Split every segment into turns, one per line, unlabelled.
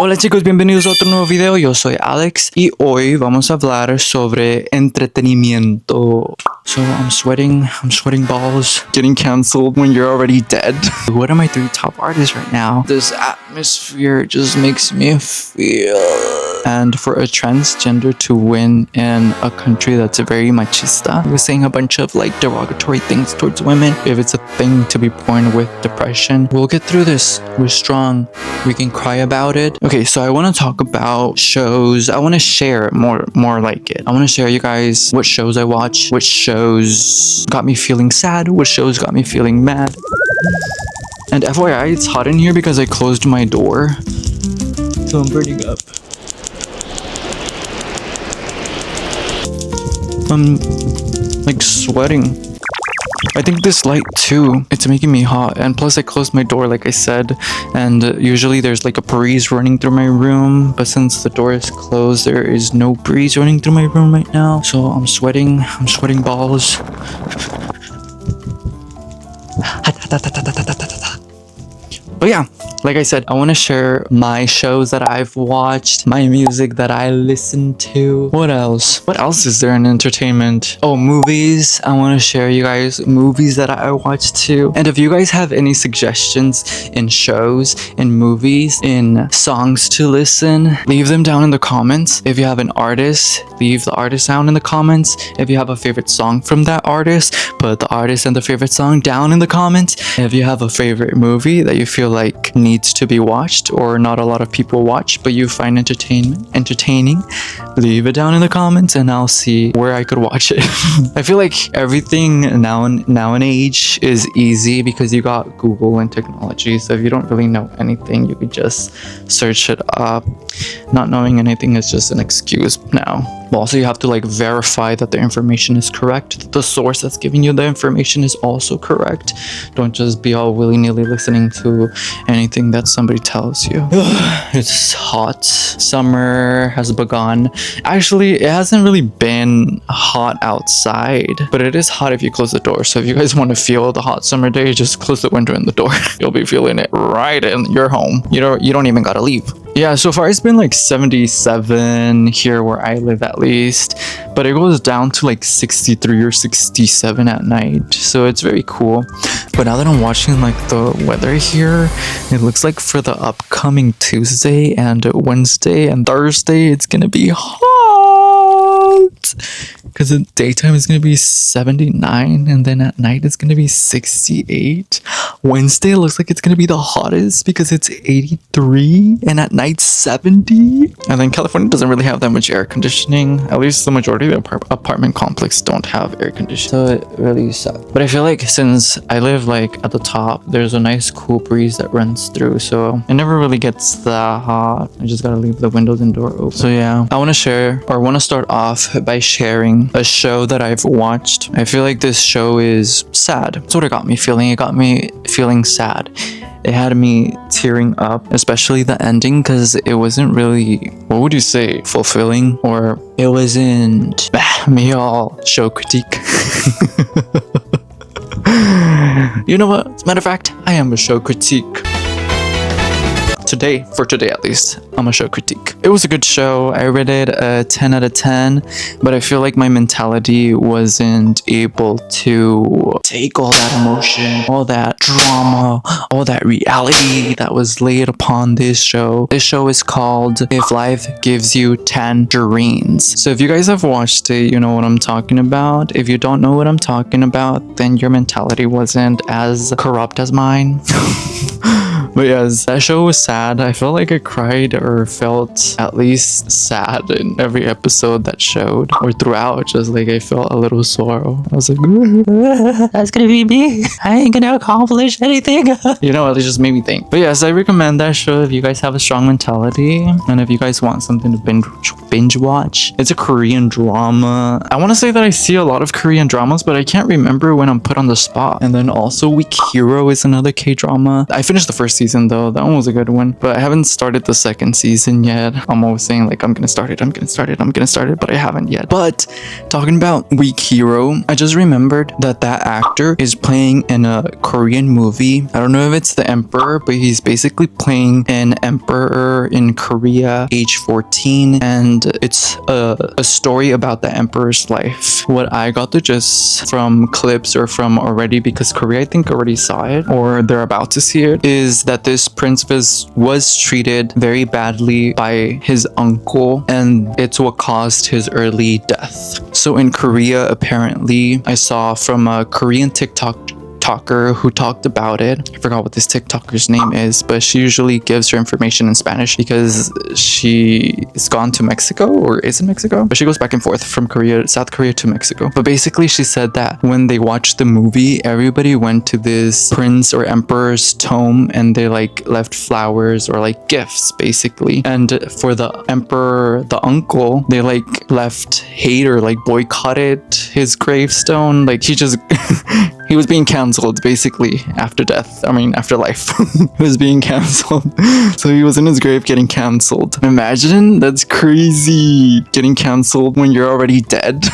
Hola chicos, bienvenidos a otro nuevo video. Yo soy Alex y hoy vamos a hablar sobre entretenimiento. So I'm sweating balls. Getting cancelled when you're already dead. What are my three top artists right now? This atmosphere just makes me feel. And for a transgender to win in a country that's very machista, he was saying a bunch of like derogatory things towards women. If it's a thing to be born with depression, we'll get through this. We're strong. We can cry about it. Okay, so I want to talk about shows. I want to share more like it. I want to share you guys what shows I watch, which shows got me feeling sad, which shows got me feeling mad. And FYI, it's hot in here because I closed my door. So I'm burning up. I'm like sweating. I think this light too, it's making me hot, and plus I closed my door like I said, and usually there's like a breeze running through my room, but since the door is closed there is no breeze running through my room right now, so I'm sweating balls. But yeah, like I said, I want to share my shows that I've watched, my music that I listen to. What else? What else is there in entertainment? Oh, movies. I want to share you guys movies that I watched too. And if you guys have any suggestions in shows, in movies, in songs to listen, leave them down in the comments. If you have an artist, leave the artist down in the comments. If you have a favorite song from that artist, put the artist and the favorite song down in the comments. If you have a favorite movie that you feel like needs to be watched or not a lot of people watch but you find entertaining, leave it down in the comments and I'll see where I could watch it. I feel like everything now in age is easy because you got Google and technology, so if you don't really know anything you could just search it up. Not knowing anything is just an excuse now. But also you have to like verify that the information is correct, that the source that's giving you the information is also correct. Don't just be all willy-nilly listening to anything that somebody tells you. It's hot. Summer has begun. Actually, it hasn't really been hot outside, but it is hot if you close the door. So if you guys want to feel the hot summer day, just close the window and the door. You'll be feeling it right in your home. You don't even gotta leave. Yeah, so far it's been like 77 here where I live at least, but it goes down to like 63 or 67 at night, so it's very cool. But now that I'm watching like the weather here, it looks like for the upcoming Tuesday and Wednesday and Thursday it's gonna be hot, because the daytime is gonna be 79 and then at night it's gonna be 68. Wednesday looks like it's gonna be the hottest because it's 83 and at night 70. And then California doesn't really have that much air conditioning. At least the majority of the apartment complex don't have air conditioning, so it really sucks. But I feel like since I live like at the top, there's a nice cool breeze that runs through, so it never really gets that hot. I just gotta leave the windows and door open. So yeah, I want to start off by sharing a show that I've watched. I feel like this show is sad. That's what it got me feeling. It got me feeling sad. It had me tearing up, especially the ending, because it wasn't really, what would you say, fulfilling, or it wasn't me all show critique. You know what? As a matter of fact, I am a show critique. For today at least, I'm a show critique. It was a good show. I rated a 10 out of 10, but I feel like my mentality wasn't able to take all that emotion, all that drama, all that reality that was laid upon this show. This show is called If Life Gives You Tangerines. So if you guys have watched it, you know what I'm talking about. If you don't know what I'm talking about, then your mentality wasn't as corrupt as mine. But yes, that show was sad. I felt like I cried or felt at least sad in every episode that showed, or throughout, just like I felt a little sorrow. I was like, that's gonna be me. I ain't gonna accomplish anything. You know, it just made me think. But yes, I recommend that show if you guys have a strong mentality and if you guys want something to binge watch. It's a Korean drama. I want to say that I see a lot of Korean dramas, but I can't remember when I'm put on the spot. And then also Weak Hero is another K-drama. I finished the first first season though. That one was a good one. But I haven't started the second season yet. I'm always saying like I'm gonna start it, but I haven't yet. But talking about Weak Hero, I just remembered that actor is playing in a Korean movie. I don't know if it's the Emperor, but he's basically playing an emperor in Korea, age 14, and it's a story about the emperor's life. What I got to just from clips or from already, because Korea I think already saw it or they're about to see it, is that this prince was treated very badly by his uncle, and it's what caused his early death. So in Korea, apparently, I saw from a Korean TikToker who talked about it. I forgot what this TikToker's name is, but she usually gives her information in Spanish because she's gone to Mexico or is in Mexico, but she goes back and forth from South Korea to Mexico. But basically she said that when they watched the movie, everybody went to this prince or emperor's tomb and they like left flowers or like gifts basically. And for the emperor, the uncle, they like left hate or like boycotted his gravestone. Like he just he was being canceled basically after death. I mean, after life. He was being canceled. So he was in his grave getting canceled. Imagine, that's crazy. Getting canceled when you're already dead.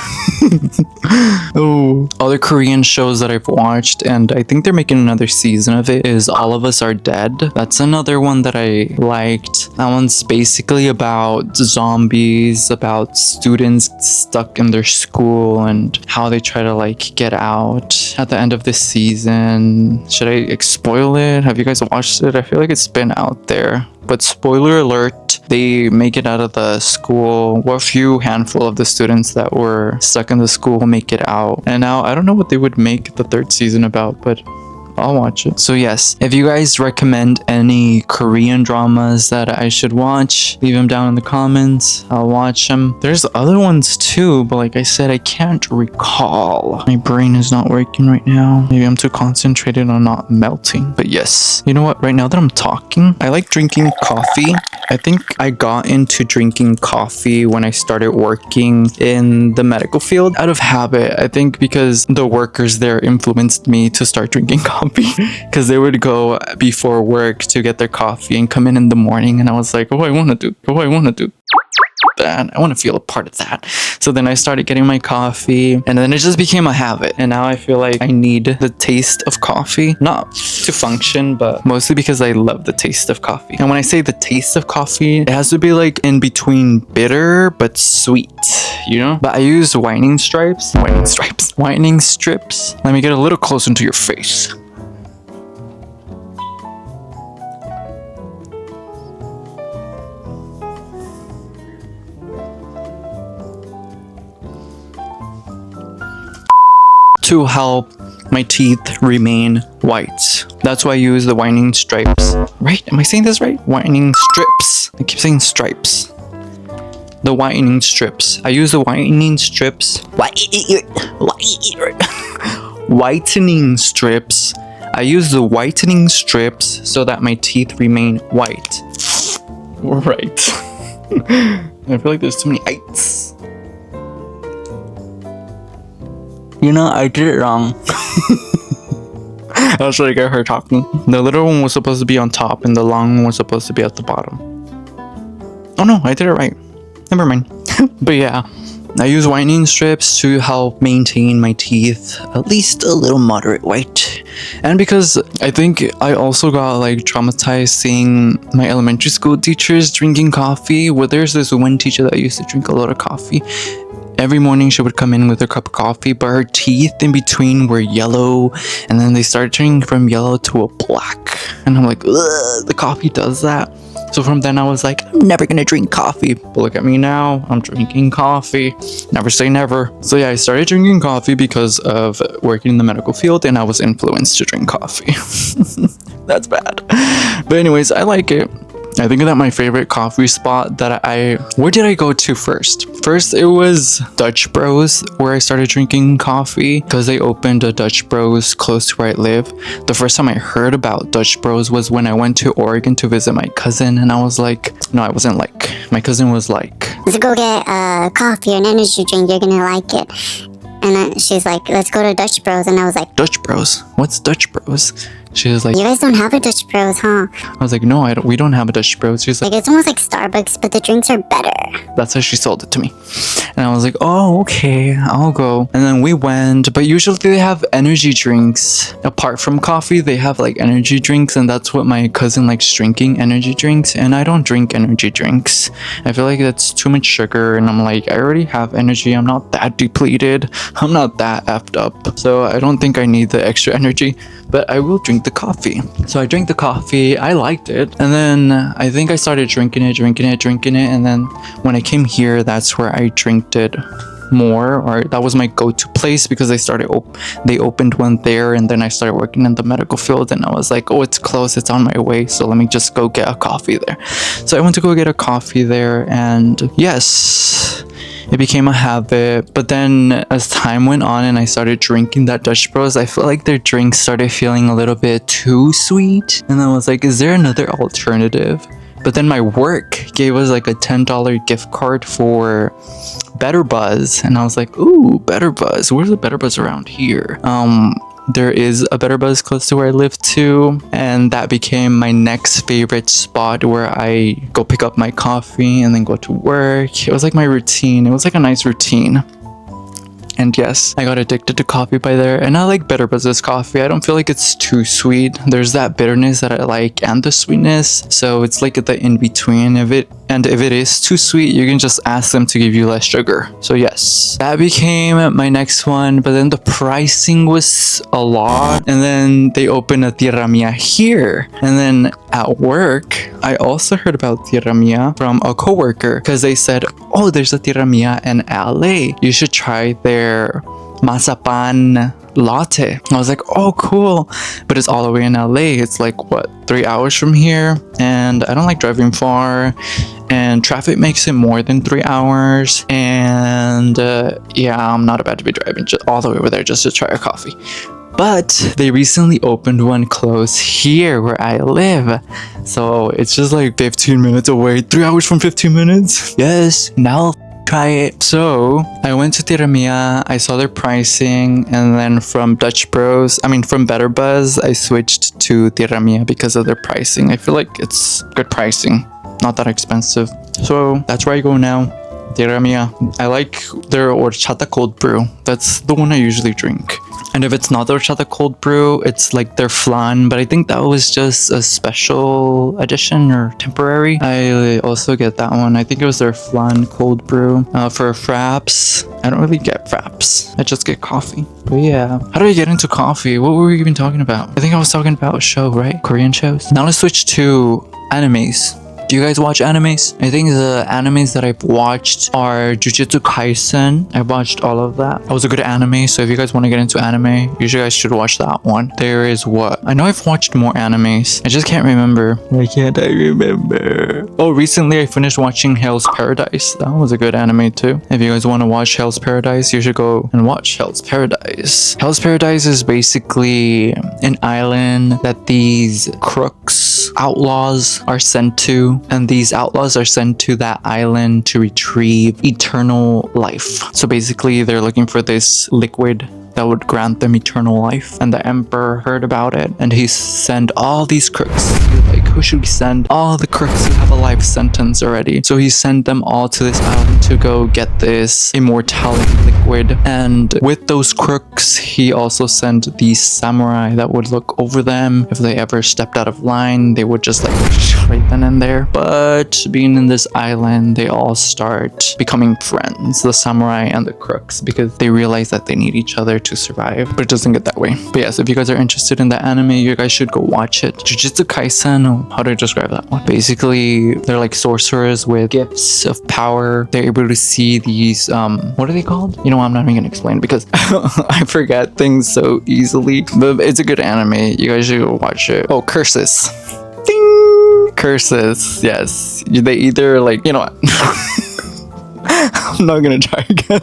Oh. Other Korean shows that I've watched, and I think they're making another season of it, is All of Us Are Dead. That's another one that I liked. That one's basically about zombies, about students stuck in their school and how they try to like get out at the end of this season. Should I spoil it? Have you guys watched it? I feel like it's been out there. But spoiler alert, they make it out of the school. Well, a few handful of the students that were stuck in the school make it out. And now I don't know what they would make the third season about, but I'll watch it. So yes, if you guys recommend any Korean dramas that I should watch, leave them down in the comments. I'll watch them. There's other ones too, but like I said, I can't recall. My brain is not working right now. Maybe I'm too concentrated on not melting. But yes, you know what? Right now that I'm talking, I like drinking coffee. I think I got into drinking coffee when I started working in the medical field out of habit. I think because the workers there influenced me to start drinking coffee. Because they would go before work to get their coffee and come in the morning, and I was like, I want to do that. I want to feel a part of that. So then I started getting my coffee, and then it just became a habit. And now I feel like I need the taste of coffee, not to function, but mostly because I love the taste of coffee. And when I say the taste of coffee, it has to be like in between bitter but sweet, you know? But I use whitening strips. Whitening strips. Let me get a little closer to your face. To help my teeth remain white. That's why I use the whitening stripes. Right? Am I saying this right? Whitening strips. I keep saying stripes. The whitening strips. I use the whitening strips. Whitening strips. I use the whitening strips so that my teeth remain white. Right. I feel like there's too many ites. You know, I did it wrong. I was trying to get her talking. The little one was supposed to be on top and the long one was supposed to be at the bottom. Oh no, I did it right. Never mind. But yeah, I use whitening strips to help maintain my teeth at least a little moderate white. And because I think I also got like traumatized seeing my elementary school teachers drinking coffee. Well, there's this one teacher that used to drink a lot of coffee. Every morning she would come in with her cup of coffee, but her teeth in between were yellow, and then they started turning from yellow to a black. And I'm like, ugh, the coffee does that. So from then I was like, I'm never gonna drink coffee. But look at me now, I'm drinking coffee. Never say never. So yeah, I started drinking coffee because of working in the medical field, and I was influenced to drink coffee. That's bad. But anyways, I like it. I think that my favorite coffee spot where did I go to first? First, it was Dutch Bros, where I started drinking coffee because they opened a Dutch Bros close to where I live. The first time I heard about Dutch Bros was when I went to Oregon to visit my cousin, and I was like, no, I wasn't like, my cousin was like,
let's go get coffee or an energy drink, you're gonna like it. And then she's like, let's go to Dutch Bros. And I was like,
Dutch Bros? What's Dutch Bros? She was like,
You guys don't have a Dutch Bros, huh?
I was like, no, we don't have a Dutch Bros. She's like,
Like, it's almost like Starbucks, but the drinks are better.
that's how she sold it to me. And I was like, oh, okay, I'll go. And then we went, but usually they have energy drinks. Apart from coffee, they have like energy drinks, and that's what my cousin likes drinking, energy drinks. And I don't drink energy drinks. I feel like that's too much sugar, and I'm like, I already have energy. I'm not that depleted. I'm not that effed up. So I don't think I need the extra energy, but I will drink the coffee. So I drank the coffee. I liked it. And then I think I started drinking it. And then when I came here, that's where I drinked it more, or that was my go-to place, because they opened one there, and then I started working in the medical field, and I was like, oh, it's close, it's on my way, so let me just go get a coffee there. So I went to go get a coffee there, and yes, it became a habit. But then as time went on and I started drinking that Dutch Bros, I feel like their drinks started feeling a little bit too sweet, and I was like, is there another alternative? But then my work gave us like a $10 gift card for Better Buzz, and I was like, ooh, Better Buzz, where's the Better Buzz around here? There is a Better Buzz close to where I live too, and that became my next favorite spot where I go pick up my coffee and then go to work. It was like my routine. It was like a nice routine. And yes, I got addicted to coffee by there, and I like Better Buzz's coffee. I don't feel like it's too sweet. There's that bitterness that I like and the sweetness, so it's like the in-between. If it is too sweet, you can just ask them to give you less sugar. So yes, that became my next one, but then the pricing was a lot, and then they opened a tiramia here. And then at work, I also heard about tiramia from a coworker, because they said, oh, there's a tiramia in LA. You should try their mazapan latte. I was like, oh, cool. But it's all the way in LA. It's like, what, 3 hours from here? And I don't like driving far, and traffic makes it more than 3 hours. And yeah, I'm not about to be driving all the way over there just to try a coffee. But they recently opened one close here where I live, so it's just like 15 minutes away. 3 hours from 15 minutes. Yes, now I'll try it. So I went to tiramia, I saw their pricing, and then from from Better Buzz, I switched to tiramia because of their pricing. I feel like it's good pricing, not that expensive. So that's where I go now. Tiramia. I like their horchata cold brew. That's the one I usually drink. And if it's not the horchata cold brew, it's like their flan, but I think that was just a special edition or temporary. I also get that one. I think it was their flan cold brew. For fraps, I don't really get fraps. I just get coffee. But yeah, how did I get into coffee? What were we even talking about? I think I was talking about a show, right? Korean shows. Now let's switch to animes. Do you guys watch animes? I think the animes that I've watched are Jujutsu Kaisen. I watched all of that. That was a good anime, so if you guys want to get into anime, you guys should watch that one. There is what? I know I've watched more animes. I just can't remember. Why can't I remember? Oh, recently I finished watching Hell's Paradise. That was a good anime too. If you guys want to watch Hell's Paradise, you should go and watch Hell's Paradise. Hell's Paradise is basically an island that these crooks, outlaws are sent to. And these outlaws are sent to that island to retrieve eternal life. So basically, they're looking for this liquid that would grant them eternal life. And the emperor heard about it, and he sent all these crooks. Like, who should we send? All the crooks who have a life sentence already. So he sent them all to this island to go get this immortality liquid. And with those crooks, he also sent these samurai that would look over them. If they ever stepped out of line, they would just like right then and there. But being in this island, they all start becoming friends, the samurai and the crooks, because they realize that they need each other to survive. But it doesn't get that way. But yes, if you guys are interested in the anime, you guys should go watch it. Jujutsu Kaisen, how do I describe that one? Basically, they're like sorcerers with gifts of power. They're able to see these, what are they called? You know what, I'm not even gonna explain because I forget things so easily. But it's a good anime. You guys should go watch it. Oh, curses. Ding! Curses, yes. They either like, you know what? I'm not gonna try again.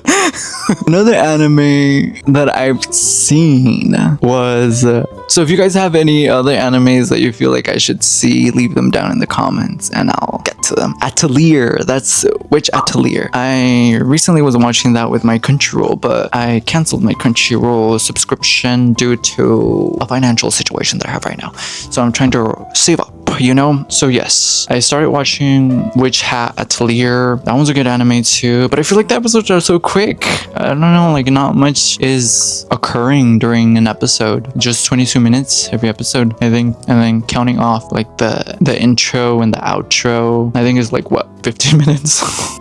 Another anime that I've seen was so if you guys have any other animes that you feel like I should see, leave them down in the comments and I'll get to them. Atelier, that's which Atelier? I recently was watching that with my Crunchyroll, but I canceled my Crunchyroll subscription due to a financial situation that I have right now. So I'm trying to save up, you know? So yes, I started watching Witch Hat Atelier. That one's a good anime too, but I feel like the episodes are so quick. I don't know, like not much is occurring during an episode. Just 22 minutes every episode, I think, and then counting off like the intro and the outro, I think is like what, 15 minutes.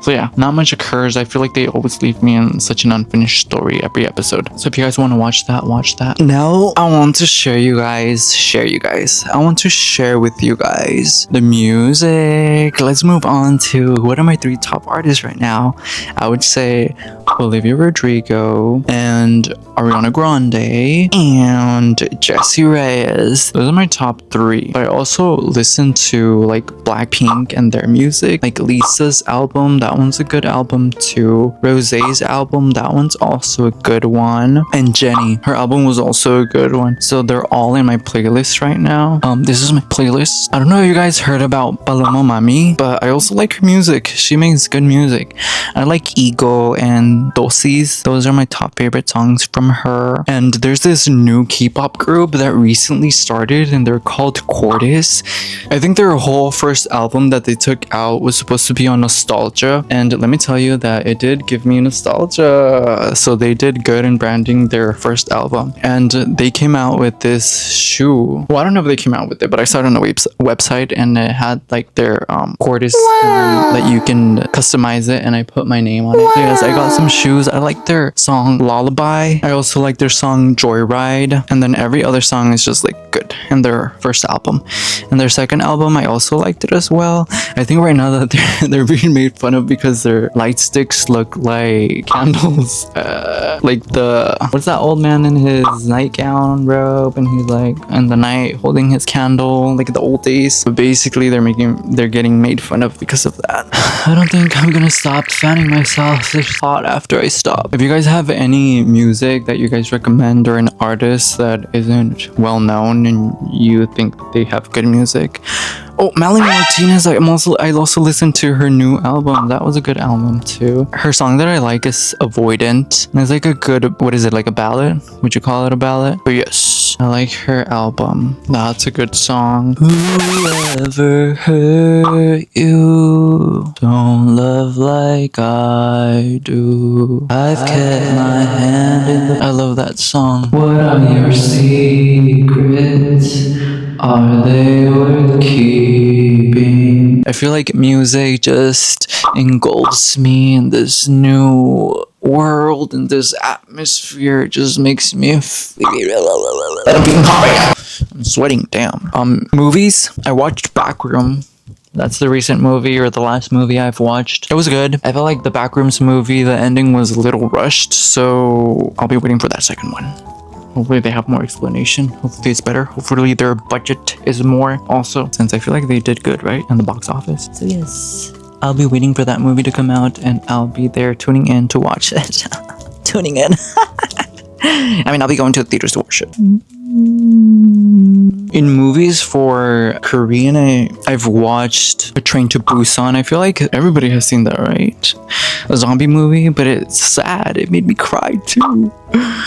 So yeah, not much occurs. I feel like they always leave me in such an unfinished story every episode. So if you guys want to watch that, watch that. Now I want to share I want to share with you guys the music. Let's move on to what are my 3 top artists right now. I would say Olivia Rodrigo and Ariana Grande and Jessie Reyes. Those are my top 3. But I also listen to like Blackpink and their music, like Lisa's album, that one's a good album too. Rosé's album, that one's also a good one. And Jenny, her album was also a good one. So they're all in my playlist right now. This is my playlist. I don't know if you guys heard about Paloma Mami, but I also like her music. She makes good music. I like Ego and Dosis. Those are my top favorite songs from her. And there's this new K-pop group that recently started and they're called Cordis. I think their whole first album that they took out was supposed to be on nostalgia, and let me tell you that it did give me nostalgia. So they did good in branding their first album, and they came out with this shoe. Well, I don't know if they came out with it, but I saw it on the website and it had like their Cordis that you can customize it, and I put my name on it. So yes, I got some shoes. I like their song Lullaby. I also like their song Joyride, and then every other song is just like good in their first album. And their second album, I also liked it as well. I think right now that they're being made fun of because their light sticks look like candles. Like what's that old man in his nightgown robe, and he's like in the night holding his candle like the old days. But basically they're getting made fun of because of that. I don't think I'm gonna stop fanning myself this hot after I stop. If you guys have any music that you guys recommend or an artist that isn't well known and you think they have good music. Oh, Melanie Martinez, I also listened to her new album. That was a good album too. Her song that I like is Avoidant. And it's like a good, what is it, like a ballad? Would you call it a ballad? But yes, I like her album. That's a good song. Whoever hurt you, don't love like I do. I've kept my hand in the... I love that song. What are your secrets? Are they worth keeping? I feel like music just engulfs me in this new world and this atmosphere. It just makes me feel... I'm sweating, damn. Movies? I watched Backroom. That's the recent movie or the last movie I've watched. It was good. I felt like the Backrooms movie, the ending was a little rushed, so I'll be waiting for that second one. Hopefully they have more explanation. Hopefully it's better. Hopefully their budget is more also, since I feel like they did good, right? In the box office. So yes, I'll be waiting for that movie to come out and I'll be there tuning in to watch it. Tuning in. I mean, I'll be going to the theaters to watch it. In movies for Korean, I've watched A Train to Busan. I feel like everybody has seen that, right? A zombie movie, but it's sad. It made me cry too.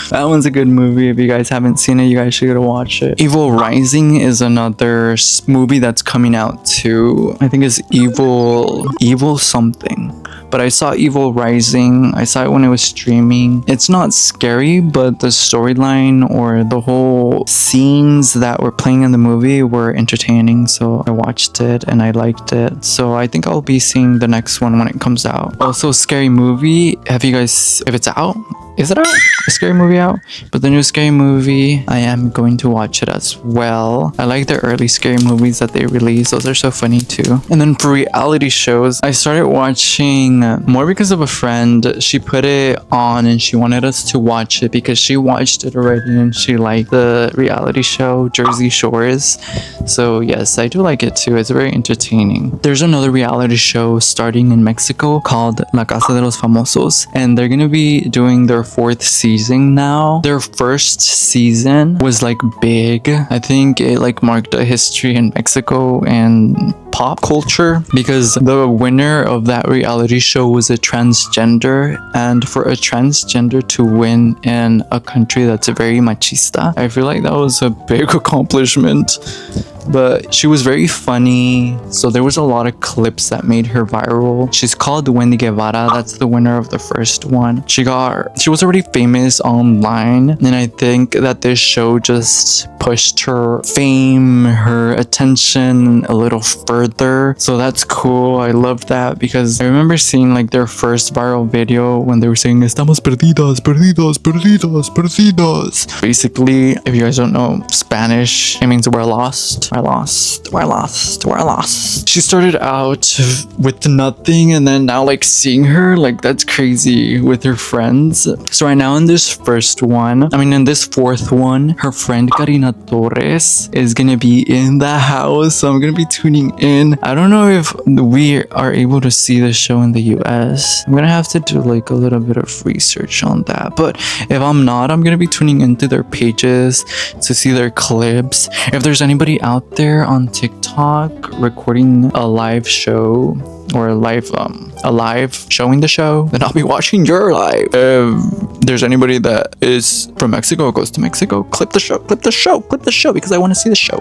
That one's a good movie. If you guys haven't seen it, you guys should go watch it. Evil Rising is another movie that's coming out too. I think it's Evil something. But I saw Evil Rising. I saw it when it was streaming. It's not scary, but the storyline or the whole scenes that were playing in the movie were entertaining. So I watched it and I liked it. So I think I'll be seeing the next one when it comes out. Also, Scary Movie. Have you guys, if it's out, Is it out? A scary movie out? But the new scary movie, I am going to watch it as well. I like the early scary movies that they release. Those are so funny too. And then for reality shows, I started watching more because of a friend. She put it on and she wanted us to watch it because she watched it already and she liked the reality show Jersey Shores. So yes, I do like it too. It's very entertaining. There's another reality show starting in Mexico called La Casa de los Famosos, and they're gonna be doing their 4th season now. Their first season was like big. I think it like marked a history in Mexico and pop culture because the winner of that reality show was a transgender, and for a transgender to win in a country that's very machista, I feel like that was a big accomplishment. But she was very funny, so there was a lot of clips that made her viral. She's called Wendy Guevara. That's the winner of the first one. She was already famous online, and I think that this show just pushed her fame, her attention a little further. So that's cool. I love that because I remember seeing like their first viral video when they were saying "Estamos perdidos, perdidos, perdidos, perdidos." Basically, if you guys don't know Spanish, it means we're lost. We're lost. We're lost. We're lost. She started out with nothing, and then now like seeing her, like that's crazy with her friends. So right now in this first one, in this 4th one, her friend Karina Torres is gonna be in the house. So I'm gonna be tuning in. I don't know if we are able to see the show in the US. I'm gonna have to do like a little bit of research on that. But if I'm not, I'm gonna be tuning into their pages to see their clips. If there's anybody out there on TikTok recording a live show or a live showing the show, then I'll be watching your live. If there's anybody that is from Mexico or goes to Mexico, clip the show because I want to see the show.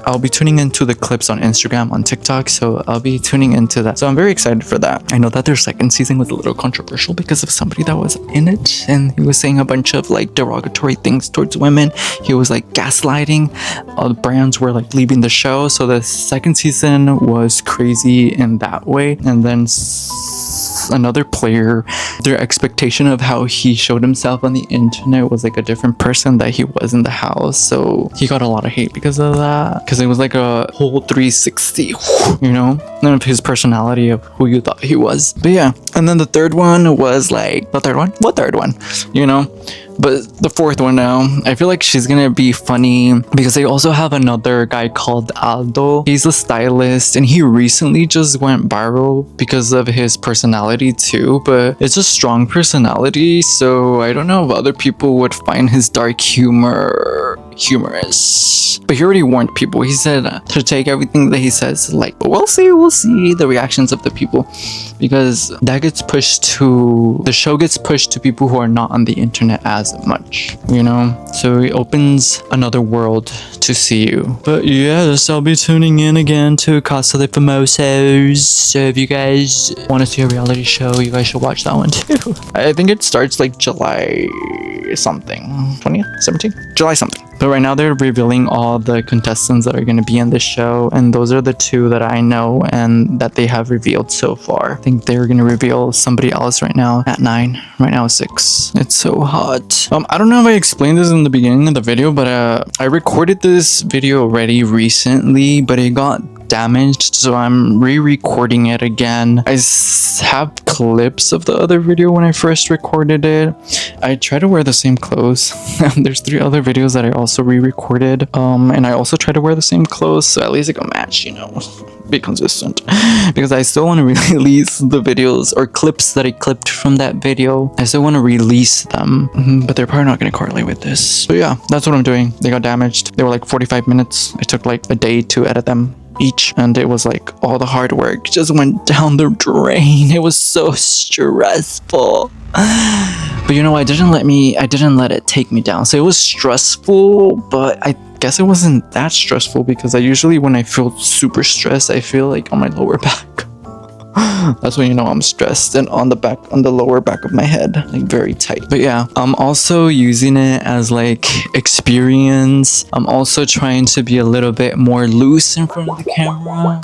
I'll be tuning into the clips on Instagram, on TikTok, so I'll be tuning into that. So I'm very excited for that. I know that their second season was a little controversial because of somebody that was in it, and he was saying a bunch of like derogatory things towards women. He was like gaslighting. All the brands were like leaving the show. So the second season was crazy in that way. And then another player, their expectation of how he showed himself on the internet was like a different person that he was in the house. So he got a lot of hate because of that, because it was like a whole 360, you know, none of his personality of who you thought he was. But yeah, and then the third one was like what third one, you know. But the 4th one now, I feel like she's gonna be funny because they also have another guy called Aldo. He's a stylist and he recently just went viral because of his personality too, but it's a strong personality, so I don't know if other people would find his dark humor humorous. But he already warned people. He said to take everything that he says like, but we'll see the reactions of the people, because that gets pushed to, the show gets pushed to people who are not on the internet as much, you know. So it opens another world to see you. But yes, I'll be tuning in again to Casa de Famosos. So if you guys want to see a reality show, you guys should watch that one too. I think it starts like July something, 20th, 17th, July something. But right now they're revealing all the contestants that are going to be in this show, and those are the 2 that I know and that they have revealed so far. I think they're going to reveal somebody else right now at 9. Right now it's 6. It's so hot. I don't know if I explained this in the beginning of the video, but I recorded this video already recently, but it got damaged, so I'm re-recording it again. I have clips of the other video when I first recorded it. I try to wear the same clothes. There's 3 other videos that I also re-recorded, and I also try to wear the same clothes, so at least it can match, you know, be consistent, because I still want to release the videos or clips that I clipped from that video. I still want to release them, but they're probably not going to correlate with this. So yeah, that's what I'm doing. They got damaged. They were like 45 minutes. I took like a day to edit them each, and it was like all the hard work just went down the drain. It was so stressful. But you know, I didn't let it take me down. So it was stressful, but I guess it wasn't that stressful, because I usually, when I feel super stressed, I feel like on my lower back. That's when you know I'm stressed, and on the lower back of my head, like very tight. But yeah, I'm also using it as like experience. I'm also trying to be a little bit more loose in front of the camera.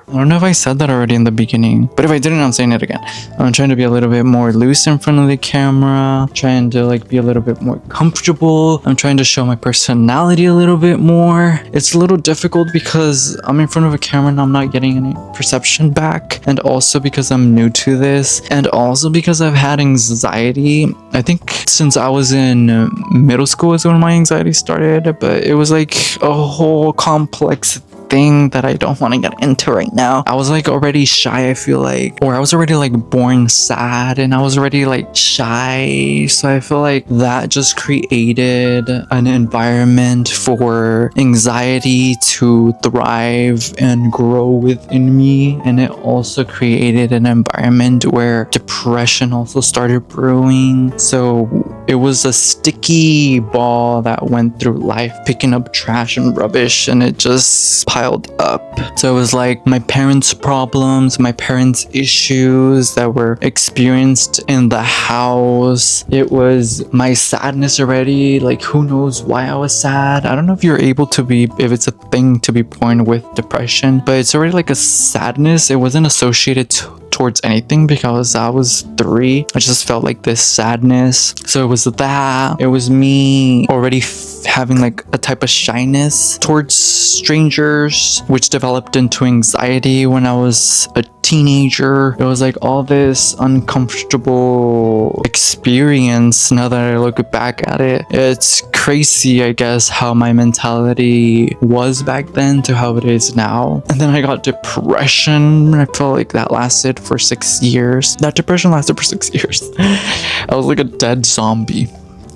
I don't know if I said that already in the beginning, but if I didn't, I'm saying it again. I'm trying to be a little bit more loose in front of the camera, trying to like be a little bit more comfortable. I'm trying to show my personality a little bit more. It's a little difficult because I'm in front of a camera and I'm not getting any perception back, and also because I'm new to this, and also because I've had anxiety. I think since I was in middle school is when my anxiety started, but it was like a whole complex thing that I don't want to get into right now. I was like already shy, I feel like, or I was already like born sad and I was already like shy, so I feel like that just created an environment for anxiety to thrive and grow within me, and it also created an environment where depression also started brewing. So it was a sticky ball that went through life, picking up trash and rubbish, and it just piled up. So it was like my parents' problems, my parents' issues that were experienced in the house. It was my sadness already. Like, who knows why I was sad? I don't know if you're able to be, if it's a thing to be born with depression, but it's already like a sadness. It wasn't associated towards anything because I was 3. I just felt like this sadness. So it was that. It was me already having like a type of shyness towards strangers, which developed into anxiety when I was a teenager. It was like all this uncomfortable experience. Now that I look back at it, it's crazy, I guess, how my mentality was back then to how it is now. And then I got depression. I felt like that lasted for 6 years. That depression lasted for 6 years. I was like a dead zombie.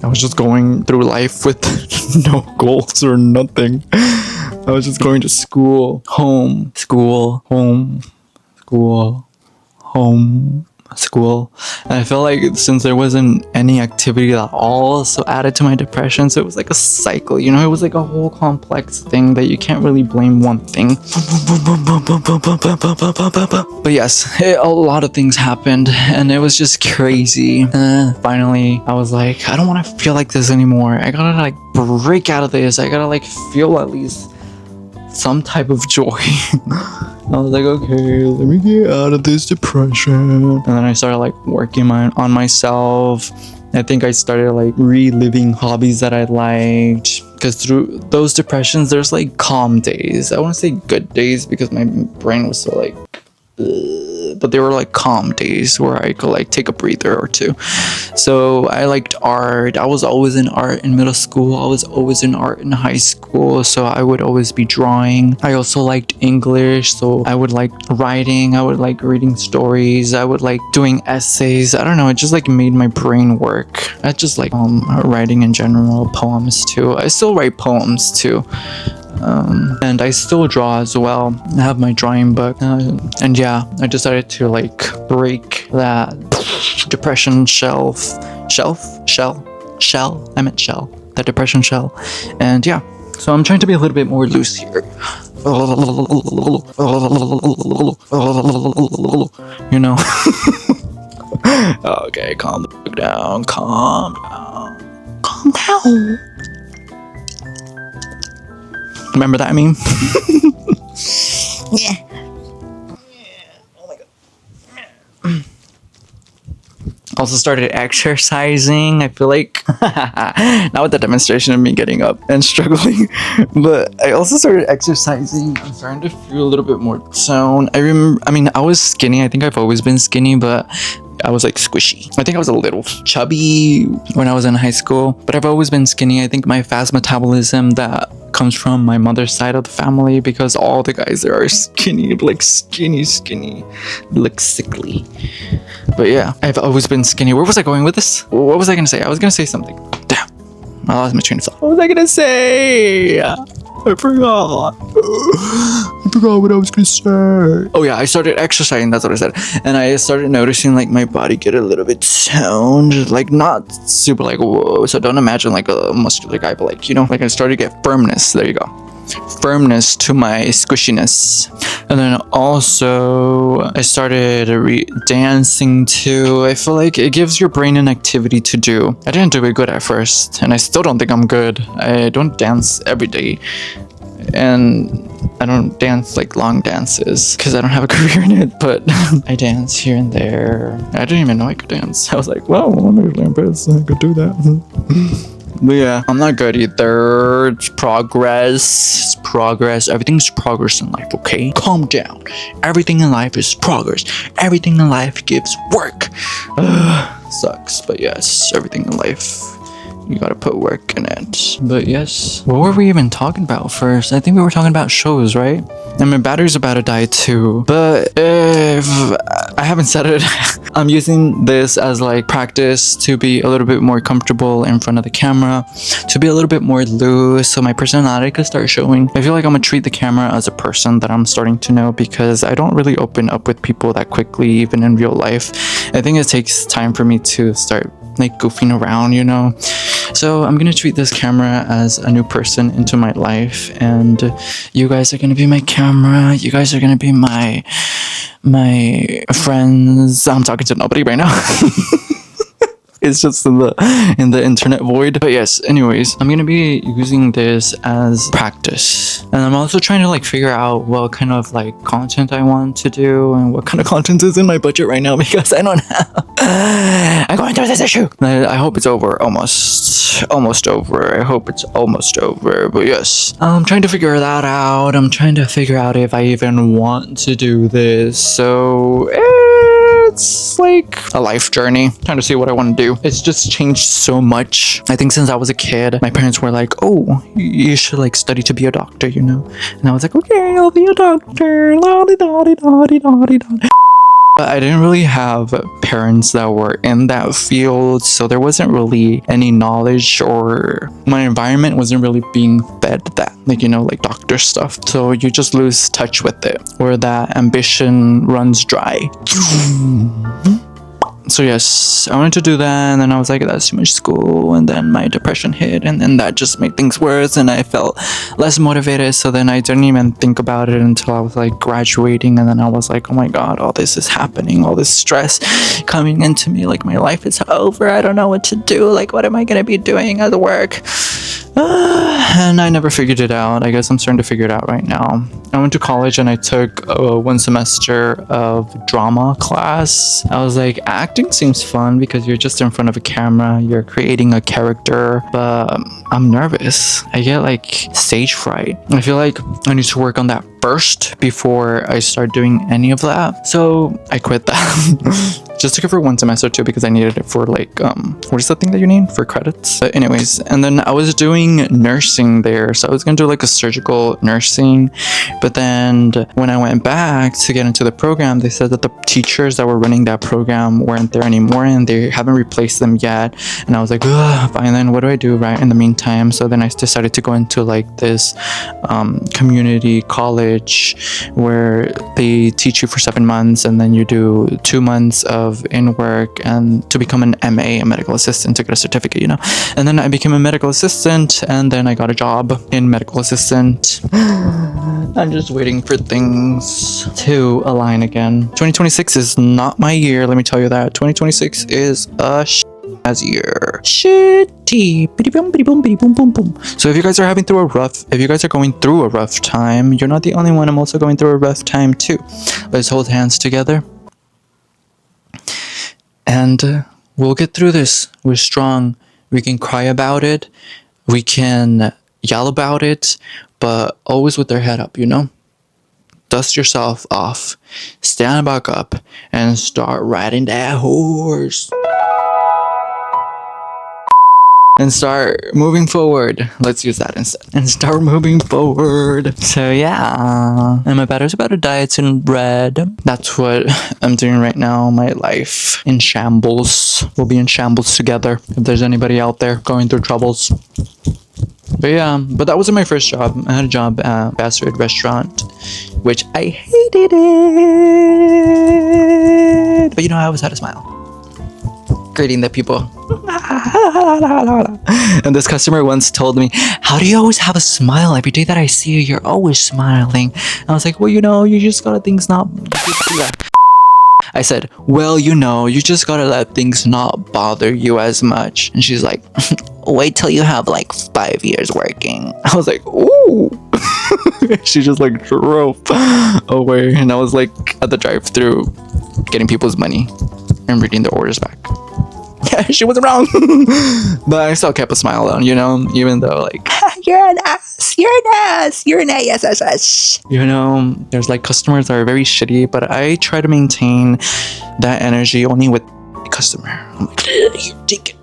I was just going through life with no goals or nothing. I was just going to school, home, school, home, school, home, school. And I felt like since there wasn't any activity at all, so added to my depression, so it was like a cycle, you know. It was like a whole complex thing that you can't really blame one thing. But yes, a lot of things happened and it was just crazy. Finally I was like, I don't want to feel like this anymore. I gotta like break out of this. I gotta like feel at least some type of joy. I was like, okay, let me get out of this depression. And then I started like working on myself. I think I started like reliving hobbies that I liked, because through those depressions there's like calm days. I want to say good days because my brain was so like but they were like calm days where I could like take a breather or two. So I liked art. I was always in art in middle school. I was always in art in high school. So I would always be drawing. I also liked English. So I would like writing. I would like reading stories. I would like doing essays. I don't know. It just like made my brain work. I just like writing in general, poems too. I still write poems too. And I still draw as well. I have my drawing book, and yeah, I decided to like break that depression shell. I meant shell. That depression shell, and yeah. So I'm trying to be a little bit more loose here. You know. Okay, calm down. Remember that meme?
Yeah.
Oh my god. Also started exercising. I feel like not with the demonstration of me getting up and struggling, but I also started exercising. I'm starting to feel a little bit more toned. I mean, I was skinny. I think I've always been skinny, but I was like squishy. I think I was a little chubby when I was in high school, but I've always been skinny. I think my fast metabolism that comes from my mother's side of the family, because all the guys there are skinny, like skinny, like sickly. But yeah, I've always been skinny. Where was I going with this? What was I gonna say? I was gonna say something. Damn, I lost my train of thought. What was I gonna say? I forgot. I forgot what I was gonna say. Oh yeah, I started exercising. That's what I said. And I started noticing like my body get a little bit toned, like not super like whoa. So don't imagine like a muscular guy, but like, you know, like I started to get firmness. There you go. Firmness to my squishiness. And then also I started dancing too. I feel like it gives your brain an activity to do. I didn't do it good at first, and I still don't think I'm good. I don't dance every day. and I don't dance like long dances because I don't have a career in it, but I dance here and there. I didn't even know I could dance. I was like, wow, I'm really impressed. I could do that. But yeah, I'm not good either. It's progress. It's progress. Everything's progress in life, okay? Calm down. Everything in life is progress. Everything in life gives work. Sucks, but yes, everything in life, you gotta put work in it. But yes, what were we even talking about first? I think we were talking about shows, right? And my battery's about to die too. But if I haven't said it, I'm using this as like practice to be a little bit more comfortable in front of the camera, to be a little bit more loose so my personality could start showing. I feel like I'm gonna treat the camera as a person that I'm starting to know, because I don't really open up with people that quickly, even in real life. I think it takes time for me to start like goofing around, you know? So I'm gonna treat this camera as a new person into my life, and you guys are gonna be my camera. You guys are gonna be my friends. I'm talking to nobody right now. It's just in the internet void. But yes, anyways, I'm gonna be using this as practice, and I'm also trying to like figure out what kind of like content I want to do and what kind of content is in my budget right now, because I don't have. I'm going through this issue. I hope it's over. Almost over. I hope it's almost over. But yes, I'm trying to figure that out. I'm trying to figure out if I even want to do this. So it's like a life journey, trying to see what I want to do. It's just changed so much. I think since I was a kid, my parents were like, oh, you should like study to be a doctor, you know? And I was like, okay, I'll be a doctor. But I didn't really have parents that were in that field, so there wasn't really any knowledge, or my environment wasn't really being fed that, like, you know, like doctor stuff. So you just lose touch with it, or that ambition runs dry. So yes, I wanted to do that, and then I was like, that's too much school, and then my depression hit, and then that just made things worse, and I felt less motivated. So then I didn't even think about it until I was like graduating, and then I was like, oh my god, all this is happening, all this stress coming into me, like my life is over, I don't know what to do, like what am I gonna be doing at work? And I never figured it out. I guess I'm starting to figure it out right now. I went to college and I took 1 semester of drama class. I was like, acting seems fun because you're just in front of a camera, you're creating a character, but I'm nervous. I get like stage fright. I feel like I need to work on that first before I start doing any of that. So I quit that. Just took it for 1 semester too, because I needed it for like what is the thing that you need for credits? But anyways, and then I was doing nursing there, so I was gonna do like a surgical nursing, but then when I went back to get into the program, they said that the teachers that were running that program weren't there anymore, and they haven't replaced them yet. And I was like, fine, then what do I do right in the meantime? So then I decided to go into like this community college where they teach you for 7 months, and then you do 2 months of in work and to become an MA, a medical assistant, to get a certificate, you know. And then I became a medical assistant, and then I got a job in medical assistant. I'm just waiting for things to align again. 2026 is not my year, let me tell you that. 2026 is a as year. Shitty. So if you guys are going through a rough time, you're not the only one. I'm also going through a rough time too. Let's hold hands together. And we'll get through this. We're strong. We can cry about it. We can yell about it, but always with their head up, you know? Dust yourself off. Stand back up and start riding that horse. And start moving forward. Let's use that instead. And start moving forward. So yeah. And my battery's about to die. It's in red. That's what I'm doing right now. My life in shambles. We'll be in shambles together. If there's anybody out there going through troubles. But yeah. But that wasn't my first job. I had a job at a fast food restaurant, which I hated it. But you know, I always had a smile. Greeting the people. And this customer once told me, how do you always have a smile? Every day that I see you, you're always smiling. And I was like, well, you know, you just gotta things not... I said, well, you know, you just gotta let things not bother you as much. And she's like, wait till you have like 5 years working. I was like, ooh. She just like drove away, and I was like at the drive-thru getting people's money and reading the orders back. Yeah, she wasn't wrong. But I still kept a smile on, you know, even though like you're an ass, you know, there's like customers that are very shitty, but I try to maintain that energy only with the customer. I'm like, you take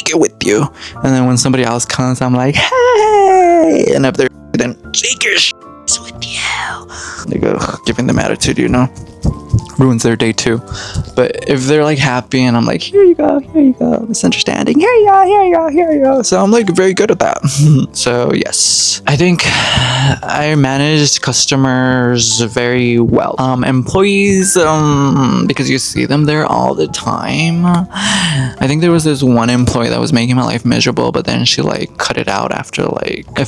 it with you. And then when somebody else comes, I'm like, hey, and if they're then take your with you. They go giving them attitude, you know, ruins their day too. But if they're like happy and I'm like, here you go, misunderstanding, here you go. So I'm like very good at that. So yes, I think I managed customers very well. Employees, because you see them there all the time. I think there was this one employee that was making my life miserable, but then she like cut it out after like a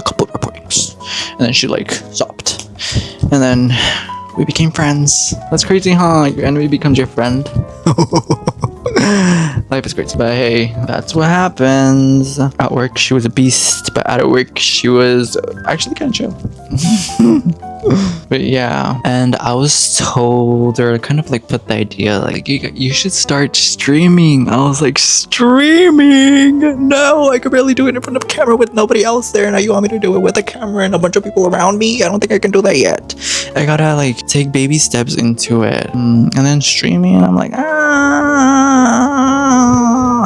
couple reportings, and then she like stopped, and then we became friends. That's crazy, huh? Your enemy becomes your friend. Life is crazy, but hey, that's what happens. At work she was a beast, but out of work she was actually kind of chill. But yeah, and I was told, or kind of like put the idea like you should start streaming. I was like, streaming? No, I could barely do it in front of a camera with nobody else there. Now you want me to do it with a camera and a bunch of people around me? I don't think I can do that yet. I gotta like take baby steps into it. And then streaming, I'm like,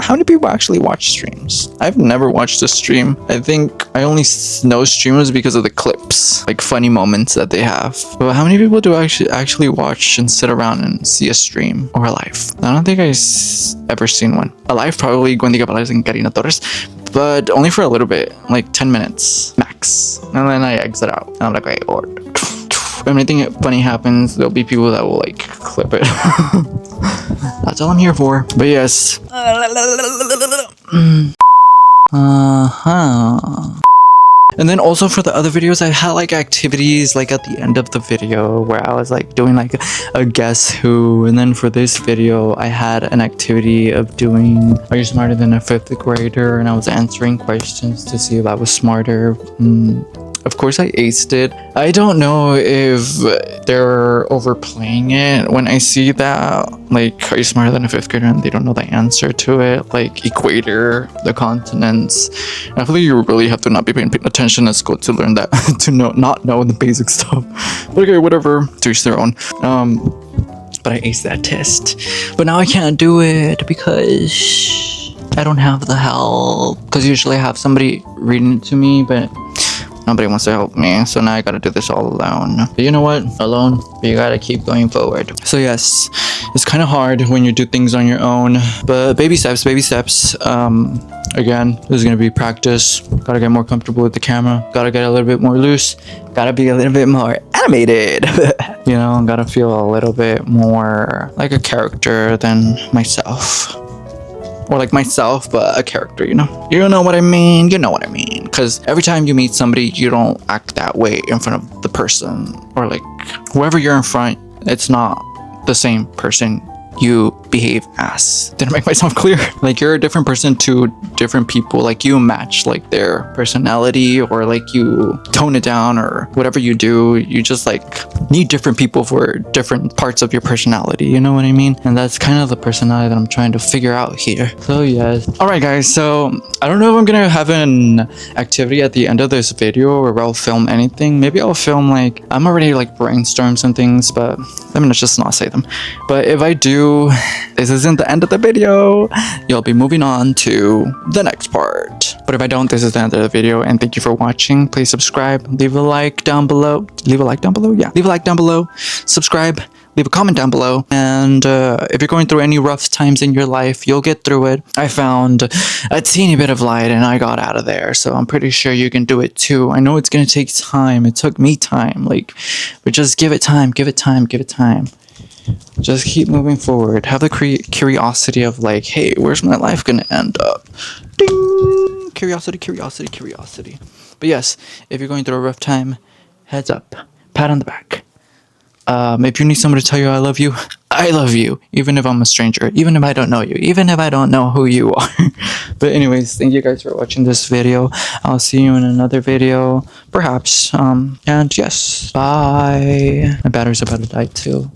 how many people actually watch streams? I've never watched a stream. I think I only know streamers because of the clips, like funny moments that they have. But how many people do actually watch and sit around and see a stream or a live? I don't think I've ever seen one. A live, probably Gwendiga Palacios and Karina Torres, but only for a little bit, like 10 minutes max. And then I exit out. And I'm like, wait, or if anything funny happens, there'll be people that will like clip it. That's all I'm here for. But yes. And then also for the other videos, I had like activities like at the end of the video where I was like doing like a guess who. And then for this video, I had an activity of doing, are you smarter than a fifth grader? And I was answering questions to see if I was smarter. Of course I aced it. I don't know if they're overplaying it when I see that, like, are you smarter than a fifth grader, and they don't know the answer to it, like equator, the continents. I feel like you really have to not be paying attention at school to learn that, to not know the basic stuff. But okay, whatever, to each their own. But I aced that test. But now I can't do it because I don't have the help. Because usually I have somebody reading it to me, but nobody wants to help me, so now I gotta do this all alone. But you know what? Alone, but you gotta keep going forward. So yes, it's kind of hard when you do things on your own, but baby steps. Again, this is gonna be practice. Gotta get more comfortable with the camera. Gotta get a little bit more loose. Gotta be a little bit more animated. You know, gotta feel a little bit more like a character than myself. Or like myself, but a character, you know? You know what I mean? You know what I mean. Because every time you meet somebody, you don't act that way in front of the person. Or like, whoever you're in front, it's not the same person you behave as. Did I make myself clear? Like, you're a different person to different people. Like, you match like their personality, or like you tone it down, or whatever you do, you just like need different people for different parts of your personality, you know what I mean? And that's kind of the personality that I'm trying to figure out here. So yes. Alright guys, so I don't know if I'm gonna have an activity at the end of this video where I'll film anything. Maybe I'll film like, I'm already like brainstormed some things, but let me just not say them. But if I do, this isn't the end of the video. You'll be moving on to the next part. But if I don't, this is the end of the video, and thank you for watching. Please subscribe, leave a like down below. Leave a like down below? Yeah, leave a like down below, subscribe, leave a comment down below. And if you're going through any rough times in your life, you'll get through it. I found a teeny bit of light and I got out of there, so I'm pretty sure you can do it too. I know it's gonna take time. It took me time, like, but just give it time, give it time, give it time. Just keep moving forward. Have the curiosity of like, hey, where's my life gonna end up? Ding! Curiosity, curiosity, curiosity. But yes, if you're going through a rough time, heads up, pat on the back. If you need someone to tell you I love you, I love you, even if I'm a stranger, even if I don't know you, even if I don't know who you are. But anyways, thank you guys for watching this video. I'll see you in another video, perhaps. And yes, bye. My battery's about to die too.